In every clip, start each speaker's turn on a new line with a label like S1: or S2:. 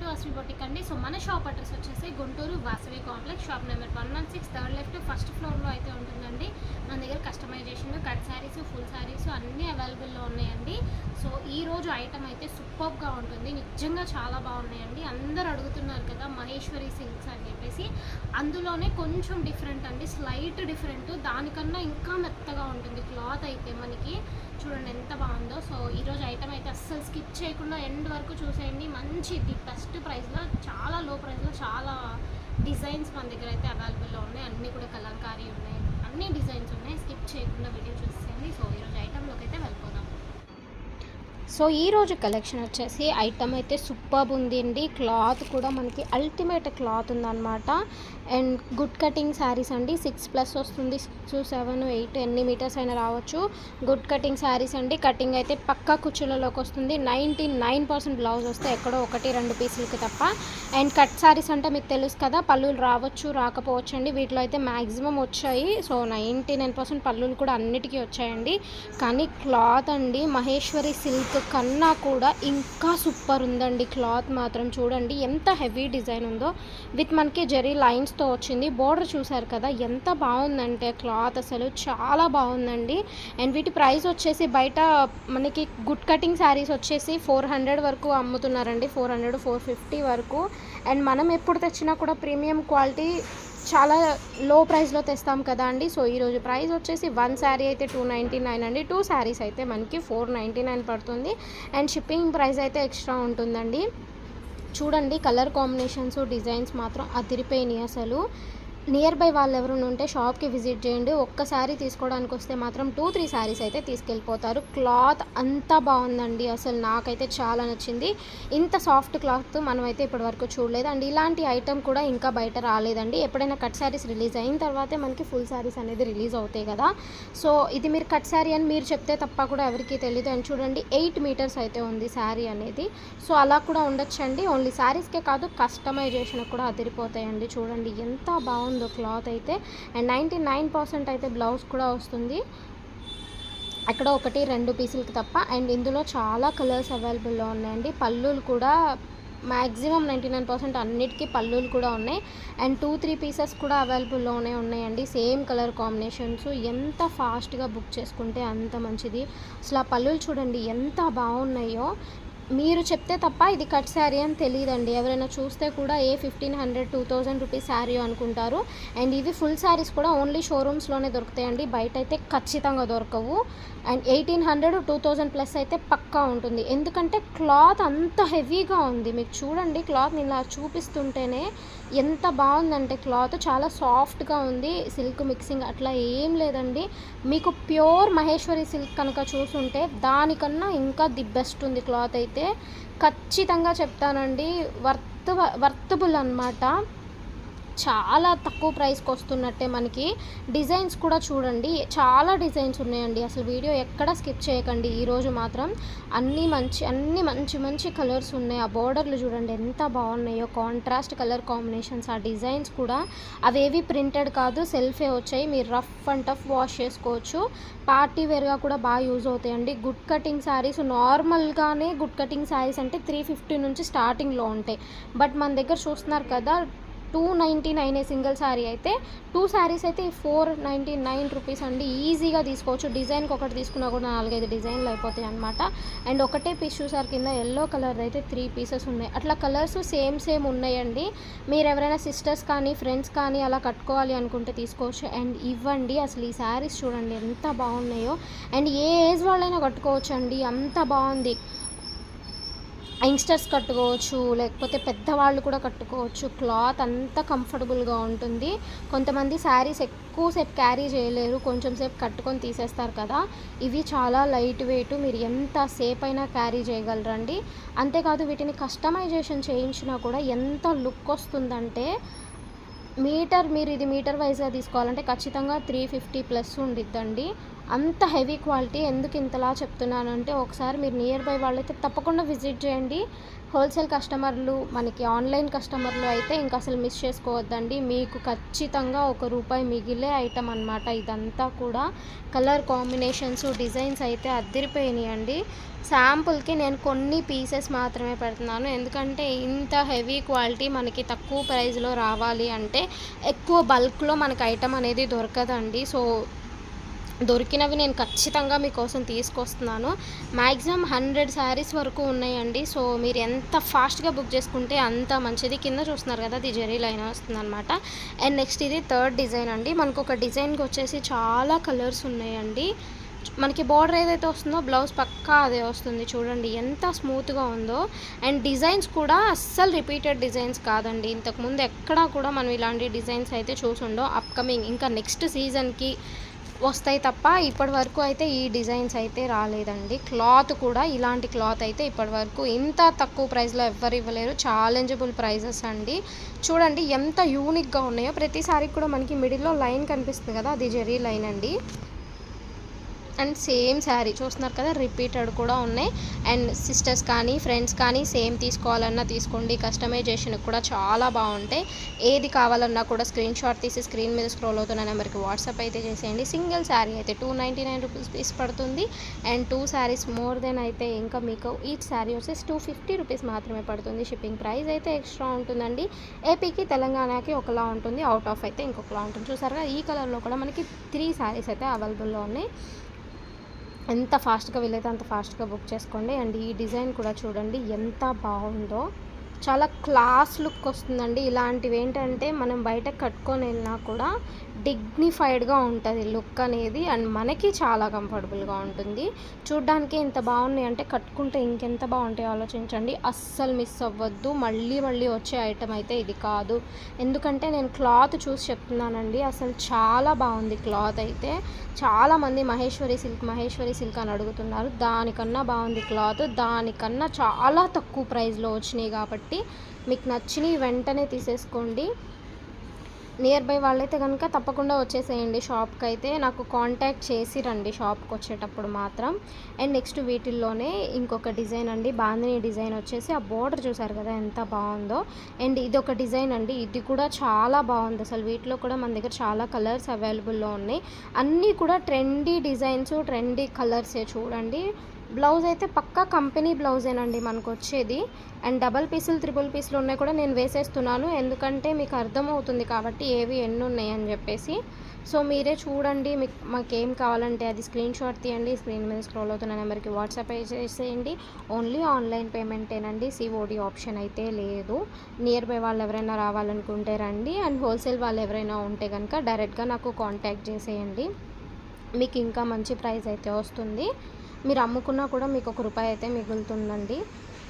S1: To Ashvi boutique అండి. So మన shop address వచ్చేసి Guntur Vasavi complex, shop number 116, third left, first ఫ్లోర్లో అయితే ఉంటుందండి. మన దగ్గర customization, cut saris, full saris అన్నీ అవైలబుల్లో ఉన్నాయండి. సో ఈ రోజు ఐటమ్ అయితే సూపర్గా ఉంటుంది, నిజంగా చాలా బాగున్నాయండి. అందరు అడుగుతున్నారు కదా మహేశ్వరి సిల్క్స్ అని చెప్పేసి, అందులోనే కొంచెం డిఫరెంట్ అండి, స్లైట్ డిఫరెంట్, దానికన్నా ఇంకా మెత్తగా ఉంటుంది క్లాత్ అయితే. మనకి చూడండి ఎంత బాగుందో. సో ఈరోజు ఐటమ్ అయితే అస్సలు స్కిప్ చేయకుండా ఎండ్ వరకు చూసేయండి. మంచి బెస్ట్ ప్రైస్లో, చాలా లో ప్రైస్లో చాలా డిజైన్స్ మన దగ్గర అయితే అవైలబుల్లో ఉన్నాయి. అన్నీ కూడా కలంకారీ ఉన్నాయి, అన్ని డిజైన్స్ ఉన్నాయి. స్కిప్ చేయకుండా వీడియో చూసేయండి. సో ఈరోజు ఐటెంలోకి అయితే వెళ్ళిపోదాం. సో ఈరోజు కలెక్షన్ వచ్చేసి ఐటమ్ అయితే సూపర్బ్ ఉంది అండి. క్లాత్ కూడా మనకి అల్టిమేట్ క్లాత్ ఉందన్నమాట. అండ్ గుడ్ కటింగ్ శారీస్ అండి. 6+ వస్తుంది, 6, 7, 8 ఎన్ని మీటర్స్ అయినా రావచ్చు. గుడ్ కటింగ్ శారీస్ అండి. కటింగ్ అయితే పక్కా కుచ్చులలోకి వస్తుంది. 99% బ్లౌజ్ వస్తే ఎక్కడో 1-2 పీసులకి తప్ప. అండ్ కట్ శారీస్ అంటే మీకు తెలుసు కదా, పళ్ళులు రావచ్చు రాకపోవచ్చు అండి. వీటిలో అయితే మ్యాక్సిమం వచ్చాయి. సో 99% పళ్ళులు కూడా అన్నిటికీ వచ్చాయండి. కానీ క్లాత్ అండి మహేశ్వరి సిల్క్ కన్నా కూడా ఇంకా సూపర్ ఉందండి. క్లాత్ మాత్రం చూడండి ఎంత హెవీ డిజైన్ ఉందో, విత్ మనకి జరీ లైన్స్తో వచ్చింది. బోర్డర్ చూసారు కదా ఎంత బాగుందంటే క్లాత్ అసలు చాలా బాగుందండి. అండ్ వీటి ప్రైస్ వచ్చేసి బయట మనకి గుడ్ కటింగ్ శారీస్ వచ్చేసి 400 వరకు అమ్ముతున్నారండి, 400, 450 వరకు. అండ్ మనం ఎప్పుడు తెచ్చినా కూడా ప్రీమియం క్వాలిటీ చాలా లో ప్రైస్లో తెస్తాం కదా అండి. సో ఈరోజు ప్రైస్ వచ్చేసి 1 శారీ అయితే 299 అండి, 2 శారీస్ అయితే మనకి 499 పడుతుంది. అండ్ షిప్పింగ్ ప్రైస్ అయితే ఎక్స్ట్రా ఉంటుందండి. చూడండి కలర్ కాంబినేషన్స్, డిజైన్స్ మాత్రం అదిరిపోయినాయి అసలు. నియర్ బై వాళ్ళు ఎవరైనా ఉంటే షాప్కి విజిట్ చేయండి. ఒక్కసారి తీసుకోవడానికి వస్తే మాత్రం 2-3 శారీస్ అయితే తీసుకెళ్ళిపోతారు. క్లాత్ అంతా బాగుందండి, అసలు నాకైతే చాలా నచ్చింది. ఇంత సాఫ్ట్ క్లాత్ మనమైతే ఇప్పటివరకు చూడలేదు. అండ్ ఇలాంటి ఐటమ్ కూడా ఇంకా బయట రాలేదండి. ఎప్పుడైనా కట్ శారీస్ రిలీజ్ అయిన తర్వాతే మనకి ఫుల్ శారీస్ అనేది రిలీజ్ అవుతాయి కదా. సో ఇది మీరు కట్ శారీ అని మీరు చెప్తే తప్ప కూడా ఎవరికి తెలియదు. అండ్ చూడండి 8 మీటర్స్ అయితే ఉంది శారీ అనేది. సో అలా కూడా ఉండొచ్చండి. ఓన్లీ శారీస్కే కాదు, కస్టమైజేషన్ కూడా అదిరిపోతాయండి. చూడండి ఎంత బాగుంది క్లాత్ అయితే. అండ్ 99% అయితే బ్లౌజ్ కూడా వస్తుంది, అక్కడ 1-2 పీసులకి తప్ప. అండ్ ఇందులో చాలా కలర్స్ అవైలబుల్లో ఉన్నాయండి. పళ్ళులు కూడా మ్యాక్సిమం 99% అన్నిటికీ పళ్ళులు కూడా ఉన్నాయి. అండ్ 2-3 పీసెస్ కూడా అవైలబుల్లోనే ఉన్నాయండి, సేమ్ కలర్ కాంబినేషన్స్. ఎంత ఫాస్ట్గా బుక్ చేసుకుంటే అంత మంచిది. అసలు ఆ పళ్ళులు చూడండి ఎంత బాగున్నాయో. మీరు చెప్తే తప్ప ఇది కట్ శారీ అని తెలియదండి. ఎవరైనా చూస్తే కూడా 1500, 2000 రూపీస్ శారీ అనుకుంటారు. అండ్ ఇవి ఫుల్ శారీస్ కూడా ఓన్లీ షోరూమ్స్లోనే దొరుకుతాయండి, బయట అయితే ఖచ్చితంగా దొరకవు. అండ్ 1800, 2000+ అయితే పక్కా ఉంటుంది. ఎందుకంటే క్లాత్ అంత హెవీగా ఉంది. మీకు చూడండి క్లాత్ ఇలా చూపిస్తుంటేనే ఎంత బాగుందంటే క్లాత్ చాలా సాఫ్ట్గా ఉంది. సిల్క్ మిక్సింగ్ అట్లా ఏం లేదండి. మీకు ప్యూర్ మహేశ్వరి సిల్క్ కనుక చూసుంటే దానికన్నా ఇంకా ది బెస్ట్ ఉంది క్లాత్ అయితే. ఖచ్చితంగా చెప్తానండి, వర్తబుల్ అన్నమాట. చాలా తక్కువ ప్రైస్కి వస్తున్నట్టే. మనకి డిజైన్స్ కూడా చూడండి చాలా డిజైన్స్ ఉన్నాయండి. అసలు వీడియో ఎక్కడ స్కిప్ చేయకండి. ఈరోజు మాత్రం అన్నీ మంచి కలర్స్ ఉన్నాయి. ఆ బోర్డర్లు చూడండి ఎంత బాగున్నాయో, కాంట్రాస్ట్ కలర్ కాంబినేషన్స్. ఆ డిజైన్స్ కూడా అవేవి ప్రింటెడ్ కాదు, సెల్ఫే వచ్చాయి. మీరు రఫ్ అండ్ టఫ్ వాష్ చేసుకోవచ్చు. పార్టీ వేర్గా కూడా బాగా యూజ్ అవుతాయండి. గుడ్ కటింగ్ శారీస్ నార్మల్గానే గుడ్ కటింగ్ శారీస్ అంటే 350 నుంచి స్టార్టింగ్లో ఉంటాయి. బట్ మన దగ్గర చూస్తున్నారు కదా 299 సింగిల్ శారీ అయితే. 2 శారీస్ అయితే 499 రూపీస్ అండి. ఈజీగా తీసుకోవచ్చు. డిజైన్కి ఒకటి తీసుకున్నా కూడా 4-5 డిజైన్లు అయిపోతాయి అనమాట. అండ్ ఒకటే పీస్ చూసారు కింద ఎల్లో కలర్ అయితే 3 పీసెస్ ఉన్నాయి. అట్లా కలర్స్ సేమ్ ఉన్నాయండి. మీరు ఎవరైనా సిస్టర్స్ కానీ ఫ్రెండ్స్ కానీ అలా కట్టుకోవాలి అనుకుంటే తీసుకోవచ్చు. అండ్ ఇవ్వండి అసలు ఈ శారీస్ చూడండి ఎంత బాగున్నాయో. అండ్ ఏ ఏజ్ వాళ్ళైనా కట్టుకోవచ్చు అండి, అంత బాగుంది. యంగ్స్టర్స్ కట్టుకోవచ్చు, లేకపోతే పెద్దవాళ్ళు కూడా కట్టుకోవచ్చు. క్లాత్ అంతా కంఫర్టబుల్గా ఉంటుంది. కొంతమంది శారీస్ ఎక్కువసేపు క్యారీ చేయలేరు, కొంచెం సేపు కట్టుకొని తీసేస్తారు కదా. ఇవి చాలా లైట్ వెయిట్, మీరు ఎంత సేపు అయినా క్యారీ చేయగలరండి. అంతేకాదు వీటిని కస్టమైజేషన్ చేయించినా కూడా ఎంత లుక్ వస్తుందంటే, మీరు ఇది మీటర్ వైజ్గా తీసుకోవాలంటే ఖచ్చితంగా 350+ ఉండిద్దండి. అంత హెవీ క్వాలిటీ. ఎందుకు ఇంతలా చెప్తున్నానంటే ఒకసారి మీరు నియర్ బై వాళ్ళైతే తప్పకుండా విజిట్ చేయండి. హోల్సేల్ కస్టమర్లు, మనకి ఆన్లైన్ కస్టమర్లు అయితే ఇంక అసలు మిస్ చేసుకోవద్దండి. మీకు ఖచ్చితంగా ₹1 మిగిలే ఐటమ్ అనమాట. ఇదంతా కూడా కలర్ కాంబినేషన్స్, డిజైన్స్ అయితే అద్దిరిపోయినాయండి. శాంపుల్కి నేను కొన్ని పీసెస్ మాత్రమే పెడుతున్నాను. ఎందుకంటే ఇంత హెవీ క్వాలిటీ మనకి తక్కువ ప్రైస్లో రావాలి అంటే ఎక్కువ బల్క్లో మనకి ఐటమ్ అనేది దొరకదండి. సో దొరికినవి నేను ఖచ్చితంగా మీకోసం తీసుకొస్తున్నాను. మ్యాక్సిమం 100 శారీస్ వరకు ఉన్నాయండి. సో మీరు ఎంత ఫాస్ట్గా బుక్ చేసుకుంటే అంత మంచిది. కింద చూస్తున్నారు కదా, అది జెరీ లైన్ వస్తుందన్నమాట. అండ్ నెక్స్ట్ ఇది థర్డ్ డిజైన్ అండి. మనకు ఒక డిజైన్కి వచ్చేసి చాలా కలర్స్ ఉన్నాయండి. మనకి బార్డర్ ఏదైతే వస్తుందో బ్లౌజ్ పక్కా అదే వస్తుంది. చూడండి ఎంత స్మూత్గా ఉందో. అండ్ డిజైన్స్ కూడా అస్సలు రిపీటెడ్ డిజైన్స్ కాదండి. ఇంతకుముందు ఎక్కడా కూడా మనం ఇలాంటి డిజైన్స్ అయితే చూసుండో. అప్కమింగ్ ఇంకా నెక్స్ట్ సీజన్కి వస్తాయి తప్ప ఇప్పటి వరకు అయితే ఈ డిజైన్స్ అయితే రాలేదండి. క్లాత్ కూడా ఇలాంటి క్లాత్ అయితే ఇప్పటి వరకు ఇంత తక్కువ ప్రైస్లో ఎవ్వరు ఇవ్వలేరు. ఛాలెంజబుల్ ప్రైజెస్ అండి. చూడండి ఎంత యూనిక్గా ఉన్నాయో. ప్రతిసారి కూడా మనకి మిడిల్లో లైన్ కనిపిస్తుంది కదా, అది జెరీ లైన్ అండి. అండ్ సేమ్ శారీ చూస్తున్నారు కదా, రిపీటెడ్ కూడా ఉన్నాయి. అండ్ సిస్టర్స్ కానీ ఫ్రెండ్స్ కానీ సేమ్ తీసుకోవాలన్నా తీసుకోండి. కస్టమైజేషన్ కూడా చాలా బాగుంటాయి. ఏది కావాలన్నా కూడా స్క్రీన్ షాట్ తీసి స్క్రీన్ మీద స్క్రోల్ అవుతున్న నెంబర్కి వాట్సాప్ అయితే చేసేయండి. సింగిల్ శారీ అయితే ₹299 పడుతుంది. అండ్ 2 శారీస్ మోర్ దెన్ అయితే ఇంకా మీకు ఈచ్ శారీ వచ్చేసి ₹250 మాత్రమే పడుతుంది. షిప్పింగ్ ప్రైస్ అయితే ఎక్స్ట్రా ఉంటుందండి. ఏపీకి తెలంగాణకి ఒకలా ఉంటుంది, అవుట్ ఆఫ్ అయితే ఇంకొకలా ఉంటుంది. చూసారుగా ఈ కలర్లో కూడా మనకి 3 శారీస్ అయితే అవైలబుల్లో ఉన్నాయి. ఎంత ఫాస్ట్గా వీలైతే అంత ఫాస్ట్గా బుక్ చేసుకోండి. అండ్ ఈ డిజైన్ కూడా చూడండి ఎంత బాగుందో. చాలా క్లాస్ లుక్ వస్తుందండి. ఇలాంటివి ఏంటంటే మనం బయట కట్టుకొని వెళ్ళినా కూడా డిగ్నిఫైడ్గా ఉంటుంది లుక్ అనేది. అండ్ మనకి చాలా కంఫర్టబుల్గా ఉంటుంది. చూడ్డానికి ఇంత బాగున్నాయి అంటే కట్టుకుంటే ఇంకెంత బాగుంటాయో ఆలోచించండి. అస్సలు మిస్ అవ్వద్దు. మళ్ళీ మళ్ళీ వచ్చే ఐటమ్ అయితే ఇది కాదు. ఎందుకంటే నేను క్లాత్ చూసి చెప్తున్నానండి. అసలు చాలా బాగుంది క్లాత్ అయితే. చాలామంది మహేశ్వరి సిల్క్ అని అడుగుతున్నారు. దానికన్నా బాగుంది క్లాత్. దానికన్నా చాలా తక్కువ ప్రైస్లో వచ్చినాయి కాబట్టి మీకు నచ్చినవి వెంటనే తీసేసుకోండి. నియర్ బై వాళ్ళైతే కనుక తప్పకుండా వచ్చేసేయండి షాప్కి. అయితే నాకు కాంటాక్ట్ చేసి రండి షాప్కి వచ్చేటప్పుడు మాత్రం. అండ్ నెక్స్ట్ వీటిల్లోనే ఇంకొక డిజైన్ అండి, బాందిని డిజైన్ వచ్చేసి ఆ బోర్డర్ చూసారు కదా ఎంత బాగుందో. అండ్ ఇది ఒక డిజైన్ అండి, ఇది కూడా చాలా బాగుంది. అసలు వీటిలో కూడా మన దగ్గర చాలా కలర్స్ అవైలబుల్లో ఉన్నాయి. అన్నీ కూడా ట్రెండీ డిజైన్స్, ట్రెండీ కలర్సే. చూడండి బ్లౌజ్ అయితే పక్కా కంపెనీ బ్లౌజేనండి మనకు వచ్చేది. అండ్ డబల్ పీసులు, త్రిబుల్ పీసులు ఉన్నాయి కూడా నేను వేసేస్తున్నాను. ఎందుకంటే మీకు అర్థమవుతుంది కాబట్టి ఏవి ఎన్ని ఉన్నాయి అని చెప్పేసి. సో మీరే చూడండి. మాకేం కావాలంటే అది స్క్రీన్ షాట్ తీయండి. స్క్రీన్ మీద స్క్రోల్ అవుతున్న నెంబర్కి వాట్సాప్ చేసేయండి. ఓన్లీ ఆన్లైన్ పేమెంటేనండి. సిఓడి ఆప్షన్ అయితే లేదు. నియర్ బై వాళ్ళు ఎవరైనా రావాలనుకుంటే రండి. అండ్ హోల్సేల్ వాళ్ళు ఎవరైనా ఉంటే కనుక డైరెక్ట్గా నాకు కాంటాక్ట్ చేసేయండి. మీకు ఇంకా మంచి ప్రైస్ అయితే వస్తుంది. మీరు అమ్ముకున్నా కూడా మీకు ₹1 అయితే మిగులుతుందండి.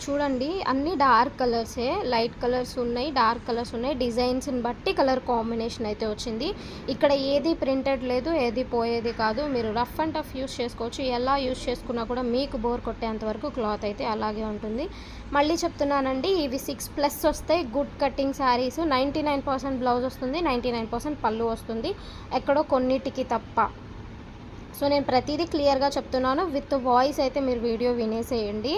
S1: చూడండి అన్నీ డార్క్ కలర్సే. లైట్ కలర్స్ ఉన్నాయి, డార్క్ కలర్స్ ఉన్నాయి. డిజైన్స్ని బట్టి కలర్ కాంబినేషన్ అయితే వచ్చింది. ఇక్కడ ఏది ప్రింటెడ్ లేదు, ఏది పోయేది కాదు. మీరు రఫ్ అండ్ టఫ్ యూస్ చేసుకోవచ్చు. ఎలా యూస్ చేసుకున్నా కూడా మీకు బోర్ కొట్టేంత వరకు క్లాత్ అయితే అలాగే ఉంటుంది. మళ్ళీ చెప్తున్నానండి, ఇవి 6+ వస్తాయి. Good cutting saris. 99% బ్లౌజ్ వస్తుంది, 99% పళ్ళు వస్తుంది, ఎక్కడో కొన్నిటికి తప్ప. సో నేను ప్రతిదీ క్లియర్గా చెప్తున్నాను. విత్ వాయిస్ అయితే మీరు వీడియో వినేసేయండి.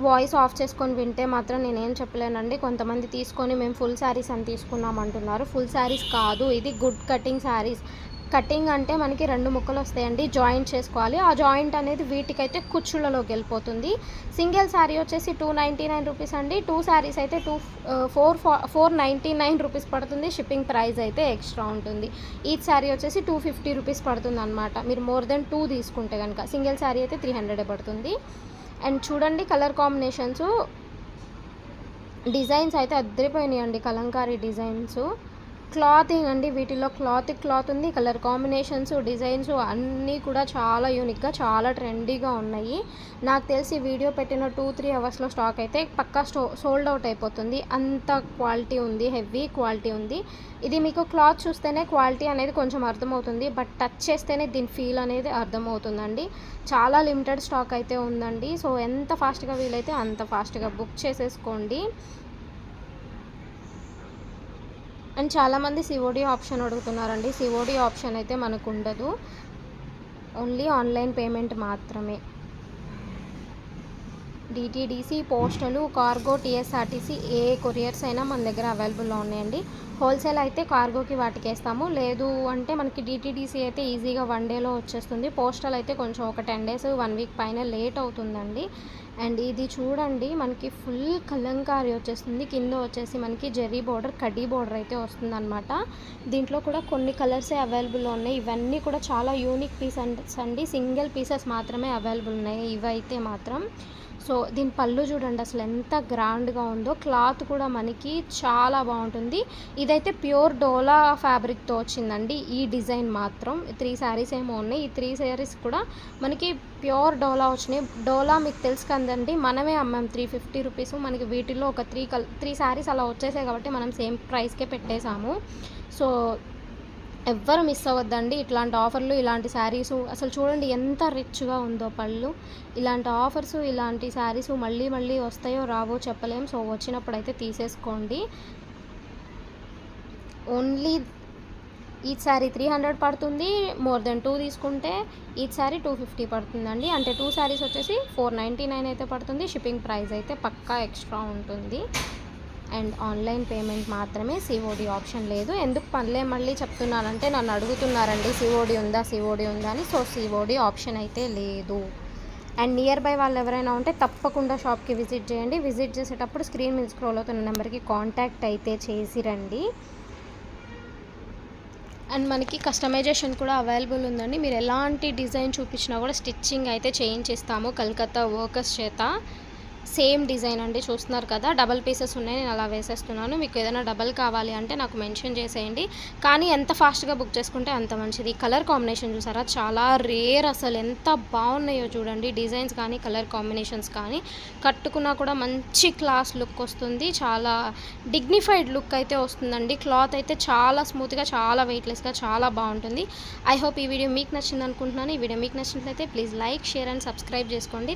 S1: వాయిస్ ఆఫ్ చేసుకొని వింటే మాత్రం నేనేం చెప్పలేనండి. కొంతమంది తీసుకొని మేము ఫుల్ శారీస్ అని తీసుకున్నామంటున్నారు. ఫుల్ శారీస్ కాదు, ఇది గుడ్ కటింగ్ శారీస్. కటింగ్ అంటే మనకి 2 ముక్కలు వస్తాయండి, జాయింట్ చేసుకోవాలి. ఆ జాయింట్ అనేది వీటికైతే కుచ్చుళ్ళలోకి వెళ్ళిపోతుంది. సింగిల్ శారీ వచ్చేసి ₹299 అండి. 2 శారీస్ అయితే ₹499 పడుతుంది. షిప్పింగ్ ప్రైస్ అయితే ఎక్స్ట్రా ఉంటుంది. ఈచ్ శారీ వచ్చేసి ₹250 పడుతుంది అనమాట. మీరు మోర్ దెన్ 2 తీసుకుంటే కనుక. సింగిల్ శారీ అయితే 300 పడుతుంది. అండ్ చూడండి కలర్ కాంబినేషన్స్, డిజైన్స్ అయితే అద్దరిపోయినాయండి. కలంకారీ డిజైన్స్. క్లాతింగ్ అండి, వీటిలో క్లాత్ ఉంది. కలర్ కాంబినేషన్స్, డిజైన్స్ అన్నీ కూడా చాలా యూనిక్గా, చాలా ట్రెండీగా ఉన్నాయి. నాకు తెలిసి వీడియో పెట్టిన 2-3 అవర్స్లో స్టాక్ అయితే పక్కా సోల్డ్ అవుట్ అయిపోతుంది. అంత క్వాలిటీ ఉంది, హెవీ క్వాలిటీ ఉంది. ఇది మీకు క్లాత్ చూస్తేనే క్వాలిటీ అనేది కొంచెం అర్థమవుతుంది, బట్ టచ్ చేస్తేనే దీని ఫీల్ అనేది అర్థమవుతుందండి. చాలా లిమిటెడ్ స్టాక్ అయితే ఉందండి. సో ఎంత ఫాస్ట్గా వీలైతే అంత ఫాస్ట్గా బుక్ చేసేసుకోండి. అండ్ చాలామంది సిఓడి ఆప్షన్ అడుగుతున్నారండి. సిఓడి ఆప్షన్ అయితే మనకు ఉండదు. ఓన్లీ ఆన్లైన్ పేమెంట్ మాత్రమే. డిటీడీసీ, పోస్టలు, కార్గో, టీఎస్ఆర్టీసీ ఏ కొరియర్స్ అయినా మన దగ్గర అవైలబుల్లో ఉన్నాయండి. హోల్సేల్ అయితే కార్గోకి వాటికి వేస్తాము, లేదు అంటే మనకి డిటీడీసీ అయితే ఈజీగా 1 డేలో వచ్చేస్తుంది. పోస్టల్ అయితే కొంచెం ఒక 10 డేస్ 1 వీక్ పైన లేట్ అవుతుందండి. అండ్ ఇది చూడండి, మనకి ఫుల్ కలంకారీ వచ్చేస్తుంది. కింద వచ్చేసి మనకి జెర్రీ బోర్డర్, కడ్డీ బోర్డర్ అయితే వస్తుందన్నమాట. దీంట్లో కూడా కొన్ని కలర్సే అవైలబుల్లో ఉన్నాయి. ఇవన్నీ కూడా చాలా యూనిక్ పీసెస్ అండి. సింగిల్ పీసెస్ మాత్రమే అవైలబుల్ ఉన్నాయి ఇవైతే మాత్రం. సో దీని పళ్ళు చూడండి అసలు ఎంత గ్రాండ్గా ఉందో. క్లాత్ కూడా మనకి చాలా బాగుంటుంది. ఇదైతే ప్యూర్ డోలా ఫ్యాబ్రిక్తో వచ్చిందండి ఈ డిజైన్ మాత్రం. 3 శారీస్ ఏమో ఉన్నాయి. ఈ 3 శారీస్ కూడా మనకి ప్యూర్ డోలా వచ్చినాయి. డోలా మీకు తెలుసు కదండి, మనమే అమ్మాం 350 రూపీస్. మనకి వీటిల్లో ఒక 3 శారీస్ అలా వచ్చేసాయి కాబట్టి మనం సేమ్ ప్రైస్కే పెట్టేశాము. సో ఎవ్వరు మిస్ అవ్వద్దండి ఇట్లాంటి ఆఫర్లు, ఇలాంటి శారీసు. అసలు చూడండి ఎంత రిచ్గా ఉందో పళ్ళు. ఇలాంటి ఆఫర్స్, ఇలాంటి శారీసు మళ్ళీ మళ్ళీ వస్తాయో రావో చెప్పలేం. సో వచ్చినప్పుడు అయితే తీసేసుకోండి. ఓన్లీ ఈచ్ శారీ 300 పడుతుంది. మోర్ దెన్ 2 తీసుకుంటే ఈచ్ శారీ 250 పడుతుందండి. అంటే 2 శారీస్ వచ్చేసి 499 అయితే పడుతుంది. షిప్పింగ్ ప్రైస్ అయితే పక్కా ఎక్స్ట్రా ఉంటుంది. అండ్ ఆన్లైన్ పేమెంట్ మాత్రమే, సిఓడి ఆప్షన్ లేదు. ఎందుకు మళ్ళీ చెప్తున్నానంటే నన్ను అడుగుతున్నారండి సిఓడి ఉందా అని. సో సిఓడి ఆప్షన్ అయితే లేదు. అండ్ నియర్ బై వాళ్ళు ఎవరైనా ఉంటే తప్పకుండా షాప్కి విజిట్ చేయండి. విజిట్ చేసేటప్పుడు స్క్రీన్ మీద స్క్రోల్ అవుతున్న నెంబర్కి కాంటాక్ట్ అయితే చేసి రండి. అండ్ మనకి కస్టమైజేషన్ కూడా అవైలబుల్ ఉందండి. మీరు ఎలాంటి డిజైన్ చూపించినా కూడా స్టిచ్చింగ్ అయితే చేయించిస్తాము కలకత్తా వర్కర్స్ చేత. సేమ్ డిజైన్ అండి, చూస్తున్నారు కదా, డబల్ పీసెస్ ఉన్నాయి. నేను అలా వేసేస్తున్నాను. మీకు ఏదైనా డబల్ కావాలి అంటే నాకు మెన్షన్ చేసేయండి. కానీ ఎంత ఫాస్ట్గా బుక్ చేసుకుంటే అంత మంచిది. కలర్ కాంబినేషన్ చూసారా, చాలా రేర్. అసలు ఎంత బాగున్నాయో చూడండి. డిజైన్స్ కానీ కలర్ కాంబినేషన్స్ కానీ కట్టుకున్నా కూడా మంచి క్లాస్ లుక్ వస్తుంది. చాలా డిగ్నిఫైడ్ లుక్ అయితే వస్తుందండి. క్లాత్ అయితే చాలా స్మూత్గా, చాలా వెయిట్లెస్గా, చాలా బాగుంటుంది. ఐ హోప్ ఈ వీడియో మీకు నచ్చింది అనుకుంటున్నాను. ఈ వీడియో మీకు నచ్చినట్లయితే please like, share and subscribe చేసుకోండి.